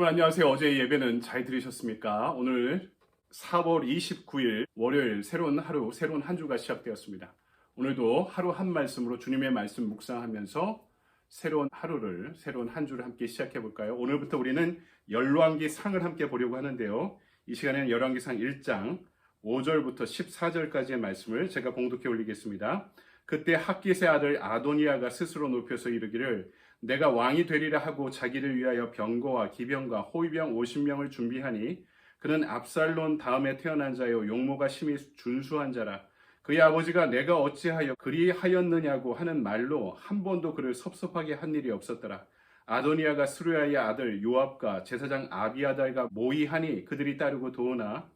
여러분 안녕하세요. 어제 예배는 잘 들으셨습니까? 오늘 4월 29일 월요일 새로운 하루, 새로운 한 주가 시작되었습니다. 오늘도 하루 한 말씀으로 주님의 말씀 묵상하면서 새로운 하루를, 새로운 한 주를 함께 시작해 볼까요? 오늘부터 우리는 열왕기상을 함께 보려고 하는데요. 이 시간에는 열왕기상 1장 5절부터 14절까지의 말씀을 제가 봉독해 올리겠습니다. 그때 학깃의 아들 아도니아가 스스로 높여서 이르기를 내가 왕이 되리라 하고 자기를 위하여 병거와 기병과 호위병 50명을 준비하니 그는 압살론 다음에 태어난 자요 용모가 심히 준수한 자라. 그의 아버지가 내가 어찌하여 그리하였느냐고 하는 말로 한 번도 그를 섭섭하게 한 일이 없었더라. 아도니아가 스루야의 아들 요압과 제사장 아비아달과 모이하니 그들이 따르고 도우나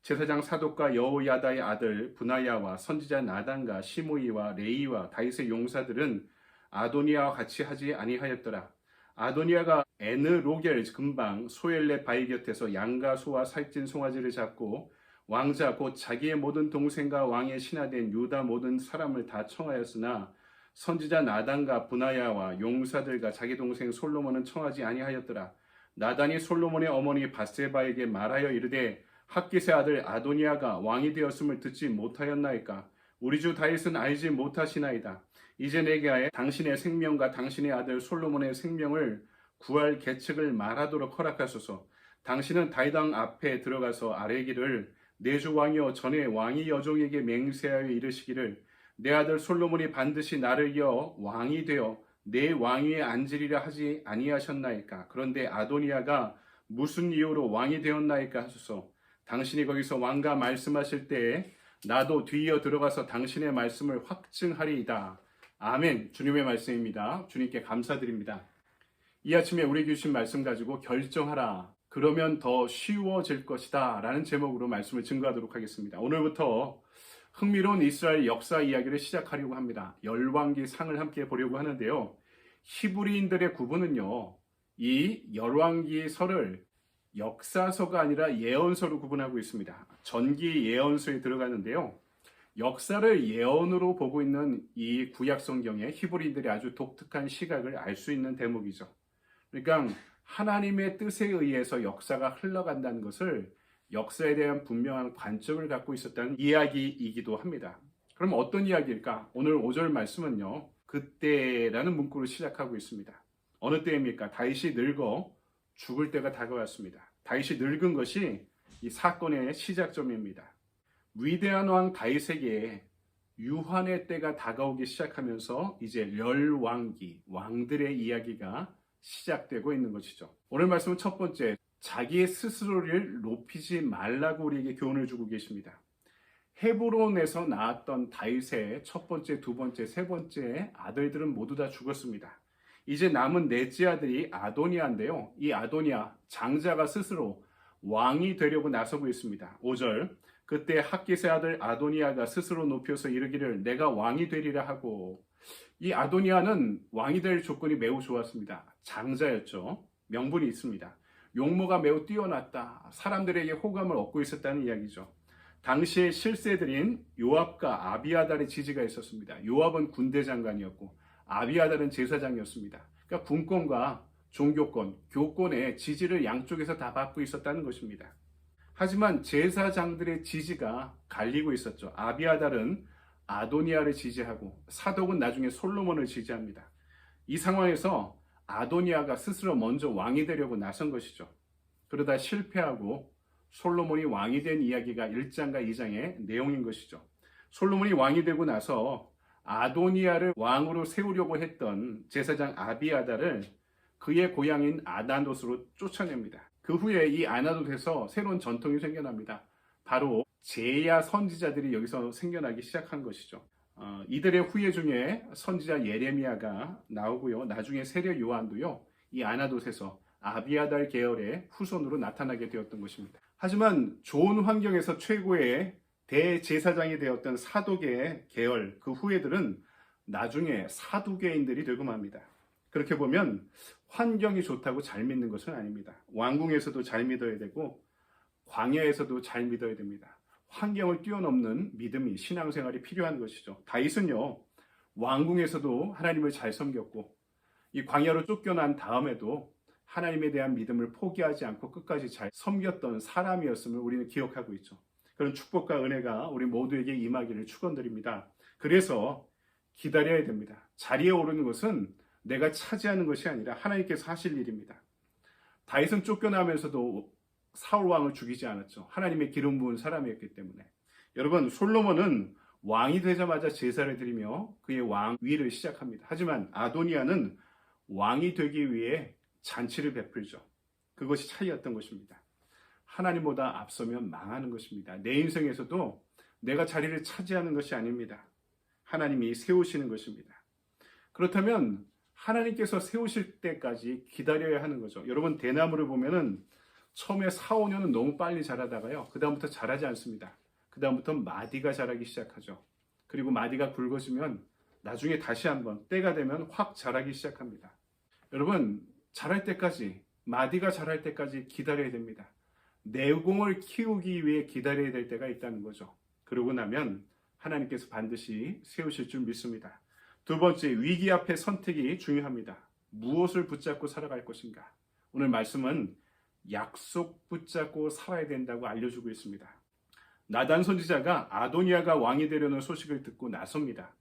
제사장 사독과 여호야다의 아들 분하야와 선지자 나단과 시므이와 레이와 다윗의 용사들은 아도니아와 같이 하지 아니하였더라. 아도니아가 에느로겔 근방 소엘레 바위 곁에서 양과 소와 살찐 송아지를 잡고 왕자 곧 자기의 모든 동생과 왕의 신하된 유다 모든 사람을 다 청하였으나 선지자 나단과 분하야와 용사들과 자기 동생 솔로몬은 청하지 아니하였더라. 나단이 솔로몬의 어머니 바세바에게 말하여 이르되 학깃의 아들 아도니아가 왕이 되었음을 듣지 못하였나이까? 우리 주 다윗은 알지 못하시나이다. 이제 내게 하여 당신의 생명과 당신의 아들 솔로몬의 생명을 구할 계책을 말하도록 허락하소서. 당신은 다윗 왕 앞에 들어가서 아뢰기를 내 주 왕이여 전에 왕이 여종에게 맹세하여 이르시기를 내 아들 솔로몬이 반드시 나를 이어 왕이 되어 내 왕위에 앉으리라 하지 아니하셨나이까? 그런데 아도니아가 무슨 이유로 왕이 되었나이까 하소서. 당신이 거기서 왕과 말씀하실 때에 나도 뒤이어 들어가서 당신의 말씀을 확증하리이다. 아멘. 주님의 말씀입니다. 주님께 감사드립니다. 이 아침에 우리에게 주신 말씀 가지고 결정하라. 그러면 더 쉬워질 것이다. 라는 제목으로 말씀을 증거하도록 하겠습니다. 오늘부터 흥미로운 이스라엘 역사 이야기를 시작하려고 합니다. 열왕기상을 함께 보려고 하는데요. 히브리인들의 구분은요. 이 열왕기서를 역사서가 아니라 예언서로 구분하고 있습니다. 전기 예언서에 들어가는데요. 역사를 예언으로 보고 있는 이 구약 성경에 히브리인들이 아주 독특한 시각을 알 수 있는 대목이죠. 그러니까 하나님의 뜻에 의해서 역사가 흘러간다는 것을 역사에 대한 분명한 관점을 갖고 있었다는 이야기이기도 합니다. 그럼 어떤 이야기일까? 오늘 5절 말씀은요. 그때라는 문구로 시작하고 있습니다. 어느 때입니까? 다윗이 늙어 죽을 때가 다가왔습니다. 다윗이 늙은 것이 이 사건의 시작점입니다. 위대한 왕 다윗에게 유한의 때가 다가오기 시작하면서 이제 열왕기, 왕들의 이야기가 시작되고 있는 것이죠. 오늘 말씀은 첫 번째, 자기의 스스로를 높이지 말라고 우리에게 교훈을 주고 계십니다. 헤브론에서 낳았던 다윗의 첫 번째, 두 번째, 세 번째 아들들은 모두 다 죽었습니다. 이제 남은 넷째 아들이 아도니아인데요. 이 아도니아, 장자가 스스로 왕이 되려고 나서고 있습니다. 5절, 그때 학깃의 아들 아도니아가 스스로 높여서 이르기를 내가 왕이 되리라 하고, 이 아도니아는 왕이 될 조건이 매우 좋았습니다. 장자였죠. 명분이 있습니다. 용모가 매우 뛰어났다. 사람들에게 호감을 얻고 있었다는 이야기죠. 당시의 실세들인 요압과 아비아달의 지지가 있었습니다. 요압은 군대 장관이었고 아비아달은 제사장이었습니다. 그러니까 군권과 종교권, 교권의 지지를 양쪽에서 다 받고 있었다는 것입니다. 하지만 제사장들의 지지가 갈리고 있었죠. 아비아달은 아도니아를 지지하고 사독은 나중에 솔로몬을 지지합니다. 이 상황에서 아도니아가 스스로 먼저 왕이 되려고 나선 것이죠. 그러다 실패하고 솔로몬이 왕이 된 이야기가 1장과 2장의 내용인 것이죠. 솔로몬이 왕이 되고 나서 아도니아를 왕으로 세우려고 했던 제사장 아비아달을 그의 고향인 아나돗으로 쫓아냅니다. 그 후에 이 아나돗에서 새로운 전통이 생겨납니다. 바로 제야 선지자들이 여기서 생겨나기 시작한 것이죠. 이들의 후예 중에 선지자 예레미야가 나오고요. 나중에 세례 요한도요. 이 아나돗에서 아비아달 계열의 후손으로 나타나게 되었던 것입니다. 하지만 좋은 환경에서 최고의 대제사장이 되었던 사독의 계열, 그 후예들은 나중에 사두개인들이 되고 맙니다. 그렇게 보면 환경이 좋다고 잘 믿는 것은 아닙니다. 왕궁에서도 잘 믿어야 되고 광야에서도 잘 믿어야 됩니다. 환경을 뛰어넘는 믿음이, 신앙생활이 필요한 것이죠. 다윗은요, 왕궁에서도 하나님을 잘 섬겼고 이 광야로 쫓겨난 다음에도 하나님에 대한 믿음을 포기하지 않고 끝까지 잘 섬겼던 사람이었음을 우리는 기억하고 있죠. 그런 축복과 은혜가 우리 모두에게 임하기를 축원드립니다. 그래서 기다려야 됩니다. 자리에 오르는 것은 내가 차지하는 것이 아니라 하나님께서 하실 일입니다. 다윗은 쫓겨나면서도 사울 왕을 죽이지 않았죠. 하나님의 기름 부은 사람이었기 때문에. 여러분, 솔로몬은 왕이 되자마자 제사를 드리며 그의 왕위를 시작합니다. 하지만 아도니아는 왕이 되기 위해 잔치를 베풀죠. 그것이 차이였던 것입니다. 하나님보다 앞서면 망하는 것입니다. 내 인생에서도 내가 자리를 차지하는 것이 아닙니다. 하나님이 세우시는 것입니다. 그렇다면 하나님께서 세우실 때까지 기다려야 하는 거죠. 여러분, 대나무를 보면은 처음에 4, 5년은 너무 빨리 자라다가요, 그 다음부터 자라지 않습니다. 그 다음부터 마디가 자라기 시작하죠. 그리고 마디가 굵어지면 나중에 다시 한번 때가 되면 확 자라기 시작합니다. 여러분, 자랄 때까지, 마디가 자랄 때까지 기다려야 됩니다. 내공을 키우기 위해 기다려야 될 때가 있다는 거죠. 그러고 나면 하나님께서 반드시 세우실 줄 믿습니다. 두 번째, 위기 앞에 선택이 중요합니다. 무엇을 붙잡고 살아갈 것인가? 오늘 말씀은 약속 붙잡고 살아야 된다고 알려주고 있습니다. 나단 선지자가 아도니아가 왕이 되려는 소식을 듣고 나섭니다.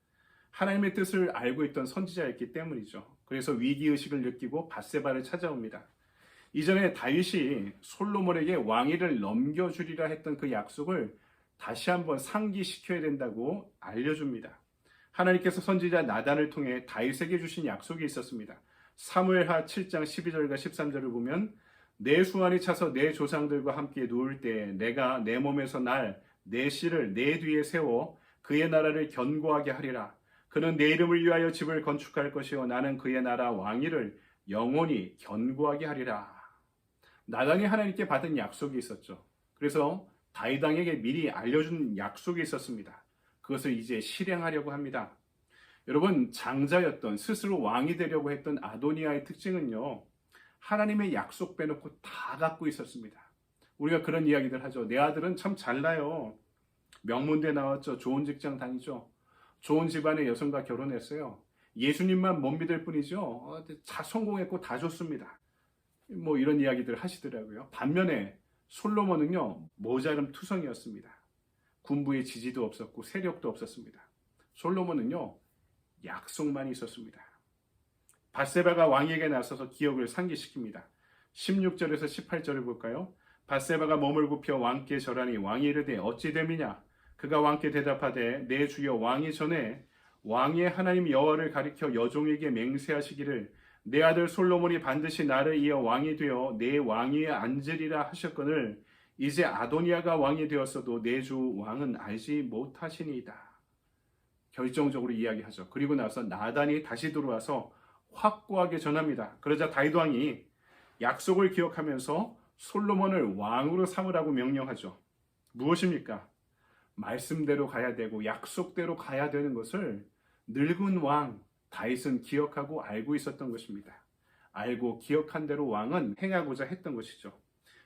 하나님의 뜻을 알고 있던 선지자였기 때문이죠. 그래서 위기의식을 느끼고 밧세바를 찾아옵니다. 이전에 다윗이 솔로몬에게 왕위를 넘겨주리라 했던 그 약속을 다시 한번 상기시켜야 된다고 알려줍니다. 하나님께서 선지자 나단을 통해 다윗에게 주신 약속이 있었습니다. 사무엘하 7장 12절과 13절을 보면 내 수완이 차서 내 조상들과 함께 누울 때 내가 내 몸에서 날 내 씨를 내 뒤에 세워 그의 나라를 견고하게 하리라. 그는 내 이름을 위하여 집을 건축할 것이요 나는 그의 나라 왕위를 영원히 견고하게 하리라. 나단이 하나님께 받은 약속이 있었죠. 그래서 다윗 왕에게 미리 알려준 약속이 있었습니다. 그것을 이제 실행하려고 합니다. 여러분, 장자였던, 스스로 왕이 되려고 했던 아도니아의 특징은요, 하나님의 약속 빼놓고 다 갖고 있었습니다. 우리가 그런 이야기들 하죠. 내 아들은 참 잘나요. 명문대 나왔죠. 좋은 직장 다니죠. 좋은 집안의 여성과 결혼했어요. 예수님만 못 믿을 뿐이죠. 다 성공했고 다 좋습니다. 뭐 이런 이야기들 하시더라고요. 반면에 솔로몬은요, 모자름 투성이었습니다. 군부의 지지도 없었고 세력도 없었습니다. 솔로몬은요, 약속만 있었습니다. 밧세바가 왕에게 나서서 기억을 상기시킵니다. 16절에서 18절을 볼까요? 밧세바가 몸을 굽혀 왕께 절하니 왕이 이르되 어찌 됨이냐? 그가 왕께 대답하되 내 주여 왕이 전에 왕의 하나님 여호와를 가리켜 여종에게 맹세하시기를 내 아들 솔로몬이 반드시 나를 이어 왕이 되어 내 왕위에 앉으리라 하셨거늘 이제 아도니아가 왕이 되었어도 내 주 왕은 알지 못하시니이다. 결정적으로 이야기하죠. 그리고 나서 나단이 다시 들어와서 확고하게 전합니다. 그러자 다윗 왕이 약속을 기억하면서 솔로몬을 왕으로 삼으라고 명령하죠. 무엇입니까? 말씀대로 가야 되고 약속대로 가야 되는 것을 늙은 왕 다윗은 기억하고 알고 있었던 것입니다. 알고 기억한 대로 왕은 행하고자 했던 것이죠.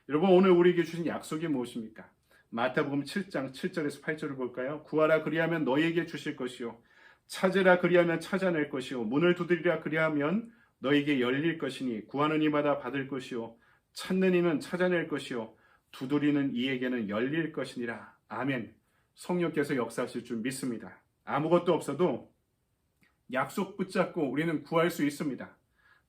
여러분, 오늘 우리에게 주신 약속이 무엇입니까? 마태복음 7장 7절에서 8절을 볼까요? 구하라 그리하면 너희에게 주실 것이요 찾으라 그리하면 찾아낼 것이요 문을 두드리라 그리하면 너희에게 열릴 것이니 구하는 이마다 받을 것이요 찾는 이는 찾아낼 것이요 두드리는 이에게는 열릴 것이니라. 아멘. 성령께서 역사하실 줄 믿습니다. 아무것도 없어도 약속 붙잡고 우리는 구할 수 있습니다.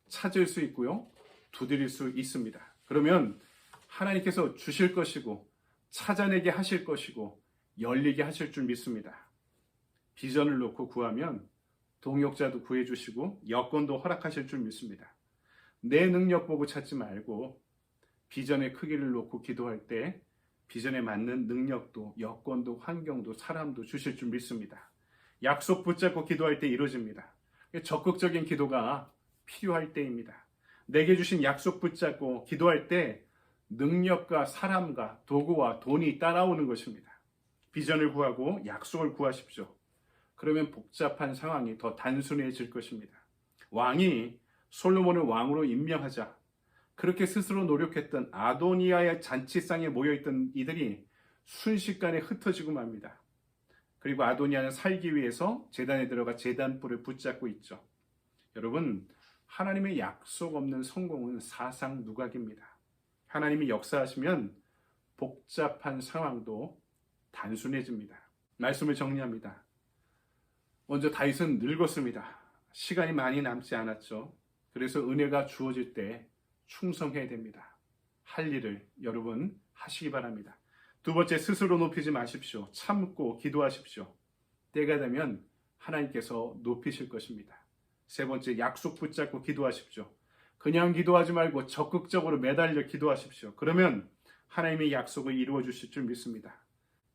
찾을 수 있고요. 두드릴 수 있습니다. 그러면 하나님께서 주실 것이고 찾아내게 하실 것이고 열리게 하실 줄 믿습니다. 비전을 놓고 구하면 동역자도 구해주시고 여건도 허락하실 줄 믿습니다. 내 능력 보고 찾지 말고 비전의 크기를 놓고 기도할 때 비전에 맞는 능력도 여건도 환경도 사람도 주실 줄 믿습니다. 약속 붙잡고 기도할 때 이루어집니다. 적극적인 기도가 필요할 때입니다. 내게 주신 약속 붙잡고 기도할 때 능력과 사람과 도구와 돈이 따라오는 것입니다. 비전을 구하고 약속을 구하십시오. 그러면 복잡한 상황이 더 단순해질 것입니다. 왕이 솔로몬을 왕으로 임명하자 그렇게 스스로 노력했던 아도니아의 잔치상에 모여있던 이들이 순식간에 흩어지고 맙니다. 그리고 아도니아는 살기 위해서 제단에 들어가 제단불을 붙잡고 있죠. 여러분, 하나님의 약속 없는 성공은 사상 누각입니다. 하나님이 역사하시면 복잡한 상황도 단순해집니다. 말씀을 정리합니다. 먼저 다윗은 늙었습니다. 시간이 많이 남지 않았죠. 그래서 은혜가 주어질 때 충성해야 됩니다. 할 일을 여러분 하시기 바랍니다. 두 번째, 스스로 높이지 마십시오. 참고 기도하십시오. 때가 되면 하나님께서 높이실 것입니다. 세 번째, 약속 붙잡고 기도하십시오. 그냥 기도하지 말고 적극적으로 매달려 기도하십시오. 그러면 하나님의 약속을 이루어 주실 줄 믿습니다.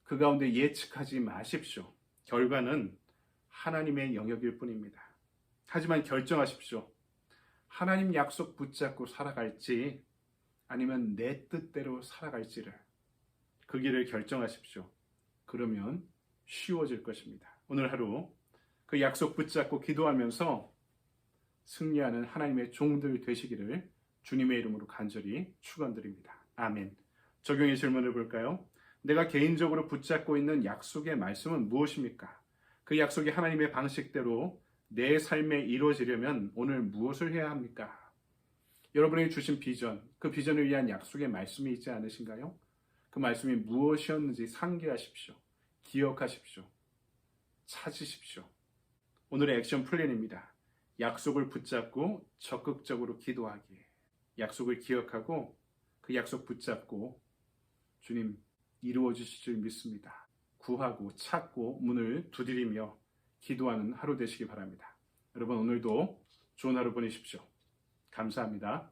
그 가운데 예측하지 마십시오. 결과는 하나님의 영역일 뿐입니다. 하지만 결정하십시오. 하나님 약속 붙잡고 살아갈지 아니면 내 뜻대로 살아갈지를, 그 길을 결정하십시오. 그러면 쉬워질 것입니다. 오늘 하루 그 약속 붙잡고 기도하면서 승리하는 하나님의 종들 되시기를 주님의 이름으로 간절히 축원드립니다. 아멘. 적용의 질문을 볼까요? 내가 개인적으로 붙잡고 있는 약속의 말씀은 무엇입니까? 그 약속이 하나님의 방식대로 내 삶에 이루어지려면 오늘 무엇을 해야 합니까? 여러분에게 주신 비전, 그 비전을 위한 약속의 말씀이 있지 않으신가요? 그 말씀이 무엇이었는지 상기하십시오. 기억하십시오. 찾으십시오. 오늘의 액션 플랜입니다. 약속을 붙잡고 적극적으로 기도하기. 약속을 기억하고 그 약속 붙잡고 주님 이루어 주실 줄 믿습니다. 구하고 찾고 문을 두드리며 기도하는 하루 되시기 바랍니다. 여러분 오늘도 좋은 하루 보내십시오. 감사합니다.